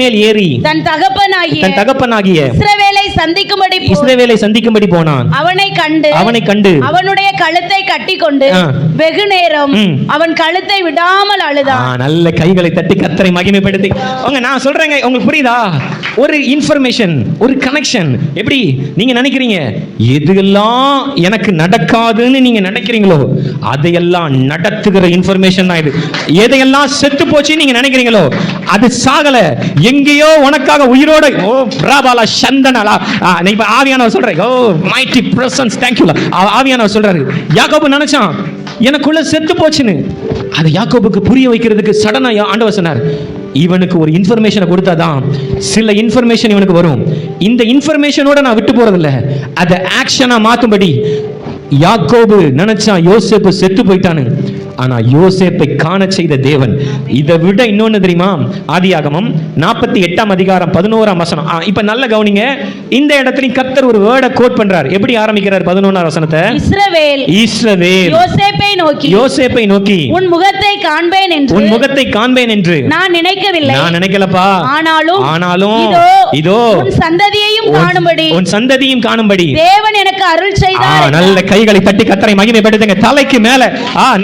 மேல் ஏறி தன் தகப்பனாகிய இஸ்ரவேலை சந்திக்கும்படி போனான். அவனை கண்டு அவனுடைய கழுத்தை கட்டிக்கொண்டு வெகு நேரம் அவன் கழுத்தை விடாமல் அழுதான். நல்ல கைகளை தட்டி கர்த்தரை மகிமைப்படுத்தி. நான் சொல்றேங்க, உங்களுக்கு புரியுதா? ஒரு இன்ஃபர்மேஷன், ஒரு கனெக்ஷன். எப்படி நீங்க நினைக்கிறீங்க எதுெல்லாம் எனக்கு நடக்காதுன்னு நீங்க நினைக்கிறீங்களோ அதையெல்லாம் நடத்துகிற இன்ஃபர்மேஷன் தான் இது. எதையெல்லாம் செத்து போச்சு நீங்க நினைக்கிறீங்களோ அது சாகல, எங்கேயோ உனக்காக உயிரோட. ஓ பிரபாலா சந்தனலா நீங்க ஆவியானவர் சொல்றாரு. Oh mighty presence, thank you. ஆவியானவர் சொல்றாரு யாக்கோபு நினைச்சான் எனக்குள்ள செத்து போச்சுன்னு. அது யாக்கோபுக்கு புரிய வைக்கிறதுக்கு சடனா ஆண்டவர் சொன்னார், இவனுக்கு ஒரு இன்ஃபர்மேஷனை கொடுத்தாதான் சில இன்ஃபர்மேஷன் இவனுக்கு வரும். இந்த இன்ஃபர்மேஷனோட நான் விட்டு போறதில்ல, அதை ஆக்ஷனா மாத்தும்படி யாக்கோபு நினைச்சா யோசேப்பு செத்து போயிட்டானு. ஆனா யோசேப்பை காண செய்த தேவன் இதை விட இன்னொன்னு தெரியுமா? ஆதியாகமம் 48 அதிகாரம் 11 வசனம். இப்ப நல்ல கவனிங்க, இந்த இடத்துல கர்த்தர் ஒரு வேர்டை கோட் பண்றார். எப்படி ஆரம்பிக்கிறார் 11 வசனத்தை? இஸ்ரவேல் யோசேப்பை நோக்கி உன் முகத்தை காண்பேன் என்று நான் நினைக்கலப்பா. ஆனாலும் இதோ உன் சந்ததியையும் காணும்படி தேவன் எனக்கு அருள் செய்தார். நல்ல கைகளை தட்டி கர்த்தரை மகிமைப்படுத்துங்க. தலைக்கு மேல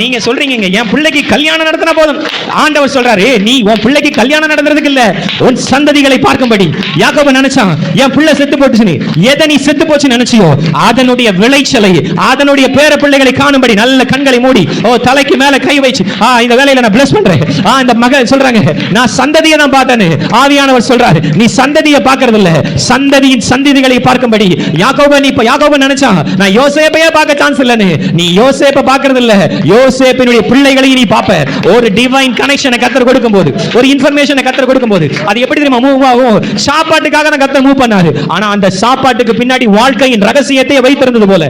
நீங்க சொல்றீங்க என் பிள்ளைக்கு கல்யாணம் நடத்தினா போதும். ஆண்டவர் சொல்றாரு நீ உன் பிள்ளைக்கு கல்யாணம் நடத்துறதுக்கு இல்ல, உன் சந்ததிகளை பார்க்கும்படி. யாக்கோபு நினைச்சான் என் பிள்ளை செத்து போச்சு. எதை நீ செத்து போச்சு நினைச்சியோ அதனுடைய விளைச்சலை, அதனுடைய பேர பிள்ளைகளை காணும்படி நல்ல கண்களை மூடி தலைக்கு மேல கை வச்சு இந்த வேலையில நான் பிளஸ் பண்றேன். இந்த மகன் சொல்றாங்க நான் சந்ததியை தான் பார்த்தேன்னு. ஆவியானவர் சொல்றாரு நீ சந்ததியை பார்க்கறது இல்ல, சந்ததியின் சந்ததிகளை பார்க்கும்படி. யாக்கோபு நினைச்சான் நான் யோசேப்பையே பார்க்க சான்ஸ் இல்லன்னு. நீ யோசேப்பை பார்க்கறது இல்ல, யோசேப்பினுடைய பிள்ளைகளை நீ பாப்ப. ஒரு டிவைன் கனெக்ஷனை கர்த்தர் கொடுக்கும்போது, ஒரு இன்ஃபர்மேஷனை கர்த்தர் கொடுக்கும்போது அது எப்படி தெரியுமா மூவ் ஆகும்? சாப்பாட்டுக்காக தான் கர்த்தர் மூவ் பண்ணாரு. ஆனா அந்த சாப்பாட்டுக்கு பின்னாடி வாழ்க்கையின் ரகசியத்தை வைத்திருந்தது போல.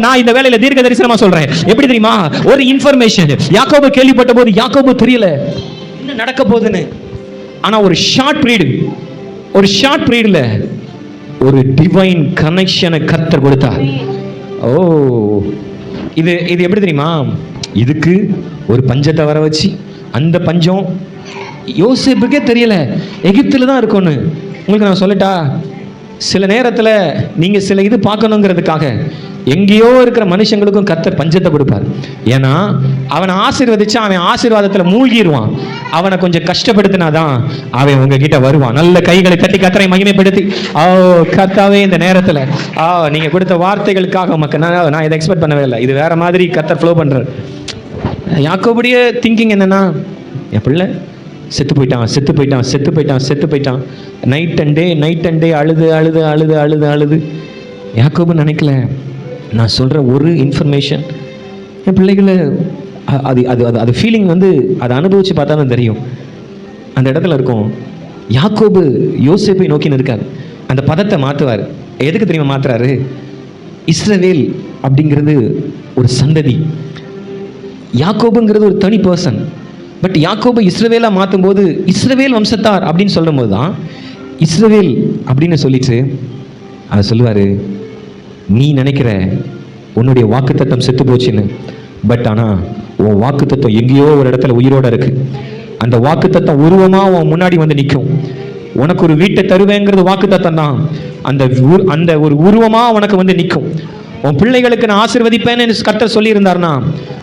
நான் இந்த வேளையில தீர்க்க தரிசனமா சொல்றேன். எப்படி தெரியுமா? ஒரு இன்ஃபர்மேஷன் யாக்கோபு கேள்விப்பட்ட போது யாக்கோபு தெரியல என்ன நடக்க போகுதுன்னு. ஆனா ஒரு ஷார்ட் பீரியட்ல ஒரு டிவைன் கனெக்ஷனை கர்த்தர் கொடுத்தார். இது எப்படி தெரியுமா? இதுக்கு ஒரு பஞ்சத்தை வர வச்சு, அந்த பஞ்சம் யோசேப்புக்கே தெரியல எகிப்துல தான் இருக்கும்னு. உங்களுக்கு நான் சொல்லட்டா, சில நேரத்தில் நீங்க சில இது பார்க்கணுங்கிறதுக்காக எங்கேயோ இருக்கிற மனுஷங்களுக்கும் கர்த்தர் பஞ்சத்தை கொடுப்பார். ஏன்னா அவனை ஆசீர்வதிச்சா அவன் ஆசீர்வாதத்தில் மூழ்கிடுவான். அவனை கொஞ்சம் கஷ்டப்படுத்தினாதான் அவன் உங்ககிட்ட வருவான். நல்ல கைகளை தட்டி கர்த்தரை மகிமைப்படுத்தி. கர்த்தாவே இந்த நேரத்தில் நீங்க கொடுத்த வார்த்தைகளுக்காக உமக்கு நான் இதை எக்ஸ்பெக்ட் பண்ணவே இல்லை. இது வேற மாதிரி கர்த்தர் ஃப்ளோ பண்றார். யாக்கோபுடைய திங்கிங் என்னன்னா என் பிள்ளை செத்து போயிட்டான். நைட் அண்ட் டே அழுது. யாக்கோபு நினைக்கல நான் சொல்ற ஒரு இன்ஃபர்மேஷன் என் பிள்ளைகளை அது ஃபீலிங் அதை அனுபவிச்சு பார்த்தா தான் தெரியும். அந்த இடத்துல இருக்கும். யாக்கோபு யோசேப்பை நோக்கி நிற்கார். அந்த பதத்தை மாற்றுவார். எதுக்கு தெரியுமா மாத்துறாரு? இஸ்ரவேல் அப்படிங்கிறது ஒரு சந்ததி, யாக்கோபுங்கிறது ஒரு தனி பர்சன். பட் யாக்கோபு இஸ்ரவேலா மாற்றும் போது இஸ்ரவேல் வம்சத்தார் அப்படின்னு சொல்லும் போது தான் இஸ்ரவேல் அப்படின்னு சொல்லிட்டு அதை சொல்லுவாரு. நீ நினைக்கிற உன்னுடைய வாக்குத்தத்தம் செத்து போச்சுன்னு, பட் ஆனா உன் வாக்குத்தத்தம் எங்கேயோ ஒரு இடத்துல உயிரோட இருக்கு. அந்த வாக்குத்தத்தம் உருவமா உன் முன்னாடி வந்து நிற்கும். உனக்கு ஒரு வீட்டை தருவேங்கிறது வாக்குத்தத்தம் தான். அந்த ஒரு உருவமா உனக்கு வந்து நிற்கும். உன் பிள்ளைகளுக்கு நான் ஆசீர்வதிப்பேன்னு கர்த்தர் சொல்லி இருந்தார்னா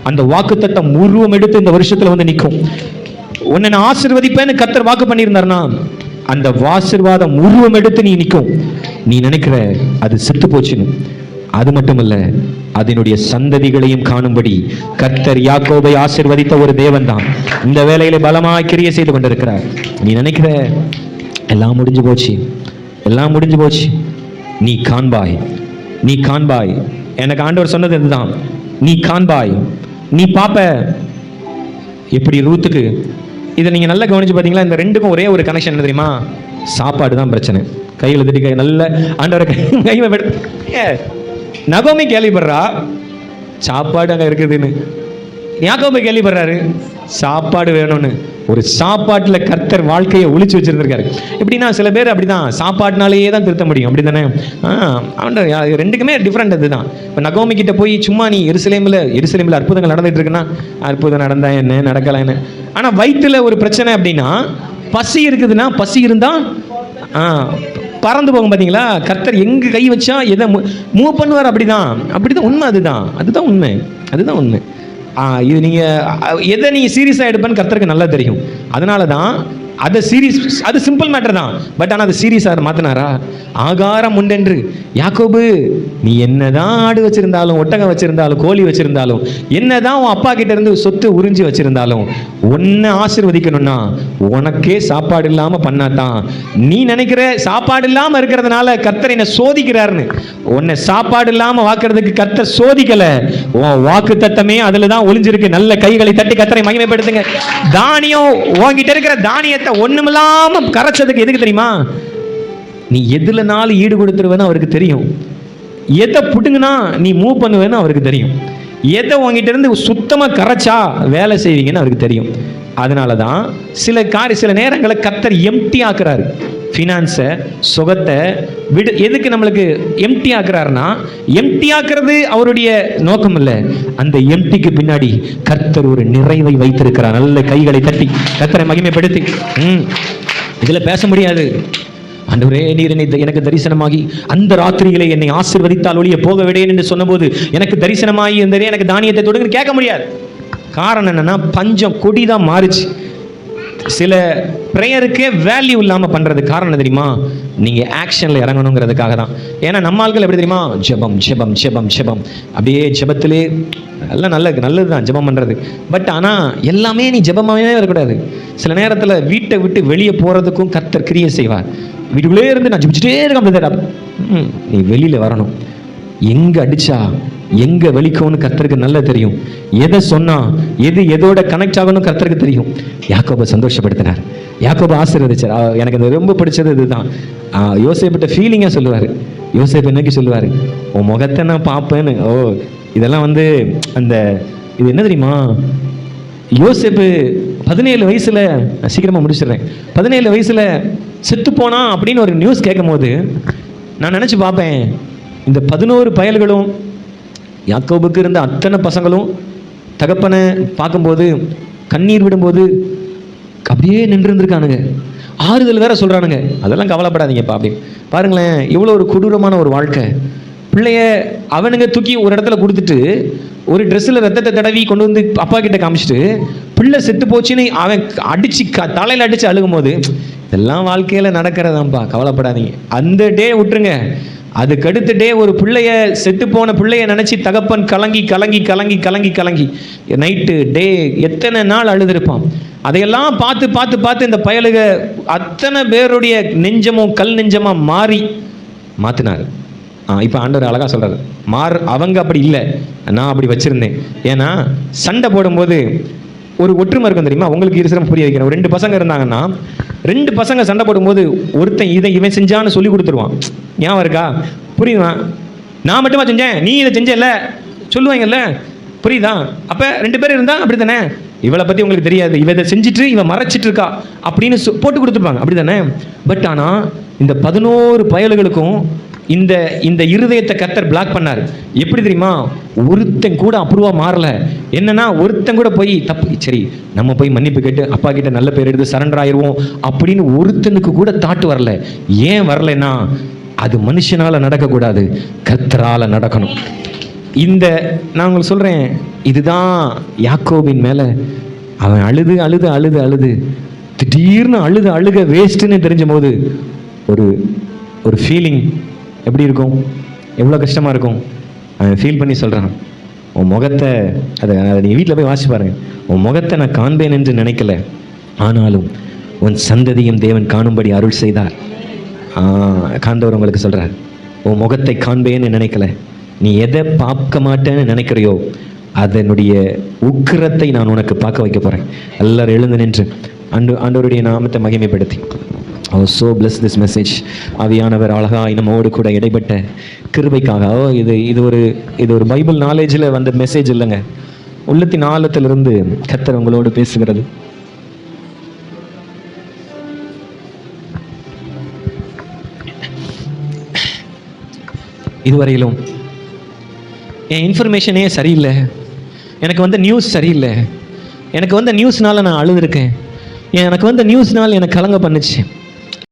அந்த வாக்குத்தத்தம் உருவம் எடுத்து இந்த வருஷத்துல வந்து நிற்கும். உன்னை நான் ஆசீர்வதிப்பேன்னு கர்த்தர் வாக்கு பண்ணியிருந்தார்னா அந்த ஆசீர்வாதம் உருவம் எடுத்து நீ நிற்கும். நீ நினைக்கிற அது செத்து போச்சுன்னு. அது மட்டுமல்ல, அதனுடைய சந்ததிகளையும் காணும்படி கர்த்தர் யாக்கோபை ஆசீர்வதித்த ஒரு தேவன் தான் இந்த வேளையில பலமாய் கிரியை செய்து கொண்டிருக்கிறார். நீ நினைக்கிற எல்லாம் முடிஞ்சு போச்சு, நீ காண்பாய். எனக்கு ஆண்டவர் சொன்னது இதுதான், நீ காண்பாய், நீ பாப்ப. எப்படி ரூத்துக்கு இதை நீங்க நல்லா கவனிச்சு பார்த்தீங்களா? இந்த ரெண்டுக்கும் ஒரே ஒரு கனெக்ஷன் என்ன தெரியுமா? சாப்பாடு தான் பிரச்சனை. கையில் தட்டி நல்ல ஆண்டவரை நகோமி கேள்விப்படுறா சாப்பாடு அங்கே இருக்குதுன்னு. யாக்கோபு கேள்விப்படுறாரு சாப்பாடு வேணும்னு. ஒரு சாப்பாட்டில் கர்த்தர் வாழ்க்கையை ஒளிச்சு வச்சிருந்திருக்காரு. எப்படின்னா சில பேர் அப்படிதான் சாப்பாட்டினாலேயே தான் திருத்த முடியும், அப்படி தானே? ரெண்டுக்குமே டிஃப்ரெண்ட். அதுதான். இப்போ நகோமி கிட்ட போய் சும்மா நீ எருசலேமில் அற்புதங்கள் நடந்துட்டு இருக்குன்னா அற்புதம் நடந்தா என்ன நடக்கலாம் என்ன, ஆனால் வயிற்றுல ஒரு பிரச்சனை அப்படின்னா பசி இருக்குதுன்னா, பசி இருந்தா பறந்து போகும். பார்த்தீங்களா? கர்த்தர் எங்க கை வச்சா எதை மூவ் பண்ணுவார். அப்படிதான் உண்மை. அதுதான் உண்மை. இது நீங்க எதை நீங்க சீரியஸா எடுப்பேன்னு கர்த்தருக்கு நல்லா தெரியும். அதனால தான் அது சிம்பிள் மேட்டர் தான். பட் ஆனால் அது சீரியஸாக மாற்றினாரா? ஆகாரம் உண்டென்று. யாக்கோபு, நீ என்னதான் ஆடு வச்சிருந்தாலும், ஒட்டகம் வச்சிருந்தாலும், கோழி வச்சிருந்தாலும், என்னதான் உன் அப்பா கிட்ட இருந்து சொத்து உறிஞ்சி வச்சிருந்தாலும், உன்னை ஆசீர்வதிக்கணும்னா உனக்கே சாப்பாடு இல்லாம பண்ணாதான். நீ நினைக்கிற சாப்பாடு இல்லாம இருக்கிறதுனால கர்த்தர் என்ன சோதிக்கிறாருன்னு. உன்னை சாப்பாடு இல்லாம வாக்குறதுக்கு கர்த்தர் சோதிக்கல. உன் வாக்கு தத்தமே அதுல தான் ஒளிஞ்சிருக்கு. நல்ல கைகளை தட்டி கர்த்தரை மகிமைப்படுத்துங்க. தானியம், உன்கிட்ட இருக்கிற தானியத்தை ஒண்ணுமில்லாம கரைச்சதுக்கு எதுக்கு தெரியுமா? நீ எதுலனாலும் ஈடு கொடுத்துருவேன்னு அவருக்கு தெரியும். எதை புடுங்கன்னா நீ மூவ் பண்ணுவேன்னு அவருக்கு தெரியும். எதை உங்ககிட்ட இருந்து சுத்தமா கரைச்சா வேலை செய்வீங்கன்னு அவருக்கு தெரியும். அதனால தான் சில நேரங்களை கர்த்தர் எம்டி ஆக்குறாரு. ஃபினான்ஸை, சுகத்தை எதுக்கு நம்மளுக்கு எம்டி ஆக்குறாருன்னா, எம்டி ஆக்குறது அவருடைய நோக்கம் இல்லை. அந்த எம்டிக்கு பின்னாடி கர்த்தர் ஒரு நிறைவை வைத்திருக்கிறார். நல்ல கைகளை தட்டி கர்த்தரை மகிமைப்படுத்தி. இதுல பேச முடியாது. ஆண்டவரே, நீர் எனக்கு தரிசனமாகி அந்த ராத்திரியிலே என்னை ஆசீர்வதித்தால் ஒழிய போக விடேன் என்று சொன்னபோது எனக்கு தரிசனமாகி எனக்கு தானியத்தை தொடுங்கன்னு கேட்க முடியாது. காரணம் என்னன்னா, பஞ்சம் கொடிதான் மாறுச்சு. சில ப்ரேயருக்கே வேல்யூ இல்லாமல் பண்ணுறது காரணம் தெரியுமா? நீங்கள் ஆக்ஷனில் இறங்கணுங்கிறதுக்காக தான். ஏன்னா நம்ம ஆட்கள் எப்படி தெரியுமா? ஜெபம் ஜெபம் ஜெபம் ஜெபம், அப்படியே ஜெபத்திலே எல்லாம் நல்லது தான் ஜெபம் பண்ணுறது. பட் ஆனால் எல்லாமே நீ ஜெபமாகவே வரக்கூடாது. சில நேரத்தில் வீட்டை விட்டு வெளியே போகிறதுக்கும் கர்த்தர் கிரியை செய்வார். வீட்டுக்குள்ளே இருந்து நான் ஜெபிச்சுட்டே இருக்கேன். நீ வெளியில் வரணும். எங்கே அடிச்சா எங்கே வெளிக்கும்னு கர்த்தருக்கு நல்லா தெரியும். எதை சொன்னா எதோட கனெக்ட் ஆகணும் கர்த்தருக்கு தெரியும். யாக்கோபை சந்தோஷப்படுத்தினார். யாக்கோபை ஆசீர்வதிச்சார். எனக்கு இது ரொம்ப பிடிச்சது இதுதான். யோசேப்பிட்ட ஃபீலிங்காக சொல்லுவார். யோசேப்பு என்னைக்கு சொல்லுவார்? உன் முகத்தை நான் பார்ப்பேன்னு. இதெல்லாம் இது என்ன தெரியுமா? யோசேப்பு 17 வயசுல, சீக்கிரமாக முடிச்சிடுறேன், 17 வயசுல செத்து போனா அப்படின்னு ஒரு நியூஸ் கேட்கும் போது நான் நினச்சி பார்ப்பேன், இந்த 11 பயல்களும் யாக்கோபுக்கு இருந்த அத்தனை பசங்களும் தகப்பனை பார்க்கும்போது கண்ணீர் விடும்போது அப்படியே நின்று இருந்திருக்கானுங்க. ஆறுதல் வேற சொல்றானுங்க, அதெல்லாம் கவலைப்படாதீங்கப்பா அப்படி. பாருங்களேன், எவ்வளோ ஒரு கொடூரமான ஒரு வாழ்க்கை. பிள்ளைய அவனுங்க தூக்கி ஒரு இடத்துல கொடுத்துட்டு ஒரு ட்ரெஸ்ஸில் ரத்தத்தை தடவி கொண்டு வந்து அப்பா கிட்ட காமிச்சிட்டு பிள்ளை செத்து போச்சுன்னு அவன் அடிச்சு தலையில் அடிச்சு அழுகும் போது, இதெல்லாம் வாழ்க்கையில் நடக்கிறதாம்ப்பா, கவலைப்படாதீங்க. அந்த டே விட்டுருங்க. அதுக்கடுத்த டே ஒரு பிள்ளைய, செத்து போன பிள்ளைய நினச்சி தகப்பன் கலங்கி கலங்கி கலங்கி கலங்கி கலங்கி நைட்டு டே எத்தனை நாள் அழுதுருப்பான். அதையெல்லாம் பார்த்து பார்த்து பார்த்து இந்த பயலுக அத்தனை பேருடைய நெஞ்சமும் கல் நெஞ்சமாக மாற்றினார். இப்போ ஆண்டவர் அழகாக சொல்கிறார், அவங்க அப்படி இல்லை, நான் அப்படி வச்சுருந்தேன். ஏன்னா சண்டை போடும்போது ஒரு ஒற்றுமை இருக்கும் தெரியுமா? உங்களுக்கு இருசிரம் புரிய வைக்கிறேன். 2 பசங்க இருந்தாங்கன்னா 2 பசங்க சண்டை போடும்போது ஒருத்தன் இவன் செஞ்சான்னு சொல்லி கொடுத்துருவான். ஞாபகம் இருக்கா? புரியுதா? நான் மட்டுமா செஞ்சேன், நீ இதை செஞ்சல சொல்லுவாங்கல்ல, புரியுதா? அப்போ 2 பேர் இருந்தால் அப்படி தானே, இவளை பற்றி உங்களுக்கு தெரியாது, இவ இதை செஞ்சுட்டு இவன் மறைச்சிட்டு இருக்கா அப்படின்னு போட்டு கொடுத்துருப்பாங்க, அப்படி தானே? பட் ஆனால் இந்த 11 பயல்களுக்கும் இந்த இருதயத்தை கர்த்தர் பிளாக் பண்ணார். எப்படி தெரியுமா? ஒருத்தன் கூட அப்ரூவா மாறல. என்னன்னா, ஒருத்தன் கூட போய் தப்பு, சரி நம்ம போய் மன்னிப்பு கேட்டு அப்பா கிட்ட நல்ல பேர் எடுத்து சரண்டர் ஆயிடுவோம் அப்படின்னு ஒருத்தனுக்கு கூட தாட்டு வரல. ஏன் வரலன்னா, அது மனுஷனால நடக்கக்கூடாது, கர்த்தரால நடக்கணும். நான் உங்களுக்கு சொல்றேன், இதுதான் யாக்கோபின் மேல அவன் அழுது அழுது அழுது அழுது திடீர்னு அழுக வேஸ்ட்டுன்னு தெரிஞ்ச போது ஒரு ஃபீலிங் எப்படி இருக்கும்? எவ்வளோ கஷ்டமாக இருக்கும்? அவன் ஃபீல் பண்ணி சொல்கிறான், உன் முகத்தை அதை நீங்கள் வீட்டில் போய் வாசி பாருங்க. உன் முகத்தை நான் காண்பேன் என்று நினைக்கல, ஆனாலும் உன் சந்ததியும் தேவன் காணும்படி அருள் செய்தார். காண்பவர் உங்களுக்கு சொல்கிறார், உன் முகத்தை காண்பேன்னு நினைக்கல, நீ எதை பார்க்க மாட்டேன்னு நினைக்கிறையோ அதனுடைய உக்கிரத்தை நான் உனக்கு பார்க்க வைக்க போகிறேன். எல்லாரும் எழுந்து நின்று ஆண்டவருடைய நாமத்தை மகிமைப்படுத்தி so bless this message. ஆவியானவர் அழகாய் நம்மோடு கூட இடைப்பட்ட கிருபைக்காக. இது ஒரு பைபிள் நாலேஜில் வந்த மெசேஜ் இல்லைங்க, உள்ளத்தின் ஆழத்திலிருந்து கர்த்தர் உங்களோடு பேசுகிறது. இதுவரையிலும் என் இன்ஃபர்மேஷனே சரியில்லை, எனக்கு நியூஸ் சரியில்லை, எனக்கு நியூஸ்னால நான் அழுதுருக்கேன், எனக்கு வந்த நியூஸ்னால் எனக்கு கலங்க பண்ணுச்சு.